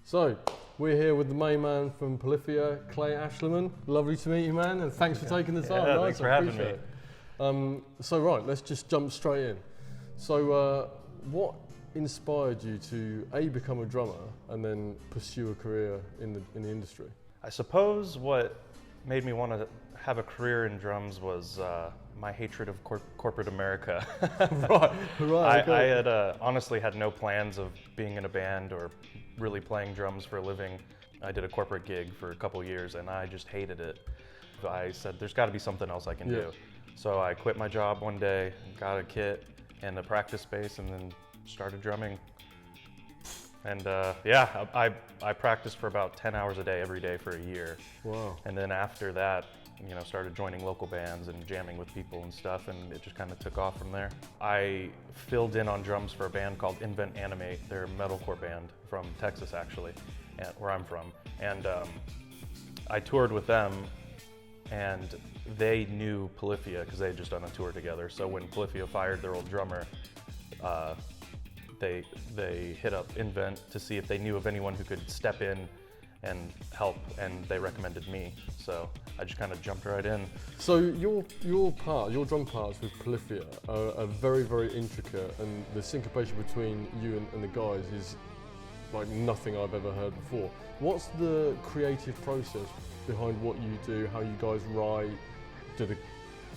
So, we're here with the main man from Polyphia, Clay Aeschliman. Lovely to meet you, man, and thanks for taking the time. Yeah, thanks for having me. So right, let's just jump straight in. So, what inspired you to A, become a drummer, and then pursue a career in the industry? I suppose what made me want to have a career in drums was my hatred of corporate America. Right. Okay. I had honestly had no plans of being in a band or really playing drums for a living. I did a corporate gig for a couple years and I just hated it. I said, there's got to be something else I can do. So I quit my job one day, got a kit and a practice space, and then started drumming. And I practiced for about 10 hours a day every day for a year. Wow. And then after that, started joining local bands and jamming with people and stuff, and it just kind of took off from there. I filled in on drums for a band called Invent Animate. They're a metalcore band from Texas, actually, where I'm from. And I toured with them, and they knew Polyphia because they had just done a tour together. So when Polyphia fired their old drummer, they hit up Invent to see if they knew of anyone who could step in and help, and they recommended me. So I just kind of jumped right in. So your drum parts with Polyphia are very, very intricate, and the syncopation between you and the guys is like nothing I've ever heard before. What's the creative process behind what you do, how you guys write? Do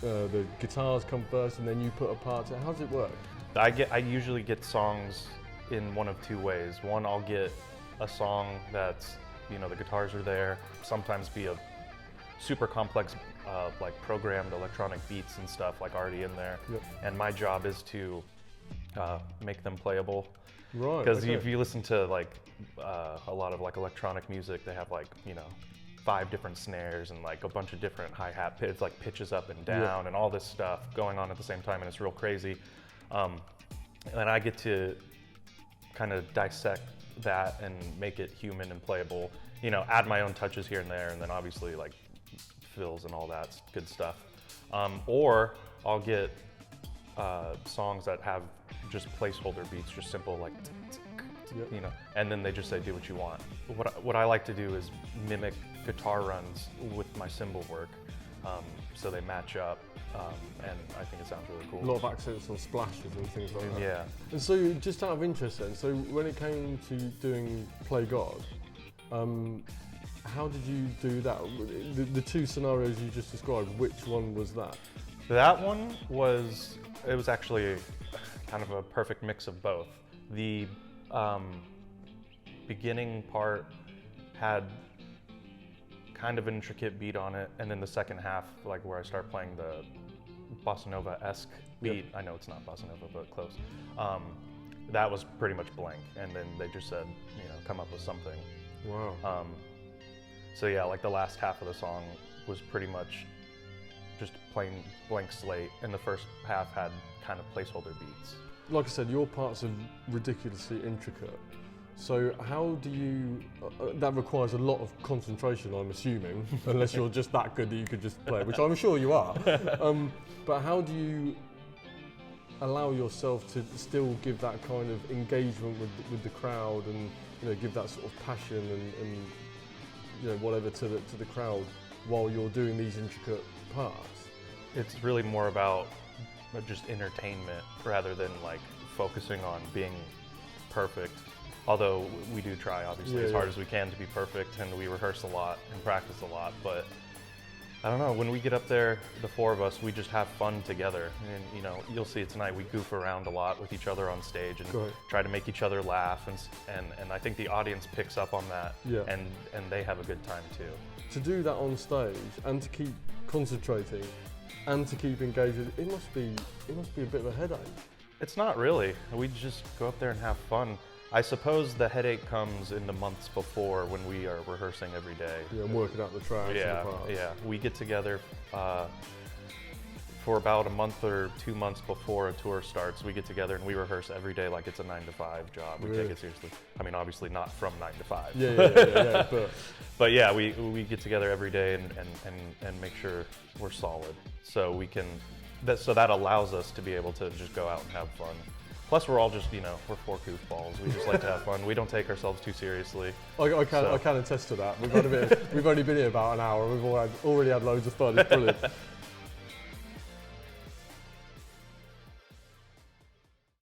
the guitars come first and then you put a part to it? How does it work? I usually get songs in one of two ways. One, I'll get a song that's, the guitars are there, sometimes be a super complex like programmed electronic beats and stuff like already in there. Yep. And my job is to make them playable. Right. Because okay. if you listen to like a lot of like electronic music, they have like 5 different snares and like a bunch of different hi-hat pits, like pitches up and down, and all this stuff going on at the same time, and it's real crazy. And I get to kind of dissect that and make it human and playable, add my own touches here and there, and then obviously like fills and all that good stuff. Or I'll get songs that have just placeholder beats, just simple like, and then they just say, do what you want. What I like to do is mimic guitar runs with my cymbal work, so they match up, and I think it sounds really cool. A lot of accents on splashes and things like that. Yeah. And so, just out of interest then, so when it came to doing Play God, how did you do that? The 2 scenarios you just described, which one was that? That one was actually kind of a perfect mix of both. The beginning part had kind of an intricate beat on it, and then the second half, like where I start playing the bossa nova-esque beat, Yep. I know it's not bossa nova, but close, that was pretty much blank, and then they just said, come up with something. Wow. So yeah, like the last half of the song was pretty much just plain blank slate, and the first half had kind of placeholder beats. Like I said, your parts are ridiculously intricate. So how do you, that requires a lot of concentration, I'm assuming, unless you're just that good that you could just play, which I'm sure you are. But how do you allow yourself to still give that kind of engagement with the crowd, and give that sort of passion and whatever to the crowd while you're doing these intricate parts? It's really more about just entertainment rather than like focusing on being perfect. Although we do try, obviously, as hard as we can to be perfect, and we rehearse a lot and practice a lot. But I don't know, when we get up there, the 4 of us, we just have fun together. And you'll see it tonight. We goof around a lot with each other on stage and try to make each other laugh, and I think the audience picks up on that, and they have a good time too. To do that on stage and to keep concentrating and to keep engaged, it must be a bit of a headache. It's not really. We just go up there and have fun. I suppose the headache comes in the months before when we are rehearsing every day. Yeah, working out the tracks and the parts. Yeah. We get together for about a month or 2 months before a tour starts. We get together and we rehearse every day like it's a 9-to-5 job. We take it seriously. I mean, obviously not from 9 to 5. Yeah. But yeah, we get together every day and make sure we're solid. So we can, so that allows us to be able to just go out and have fun. Plus, we're all just, we're four goofballs. We just like to have fun. We don't take ourselves too seriously. I can attest to that. We've only been here about an hour. We've already had loads of fun. It's brilliant.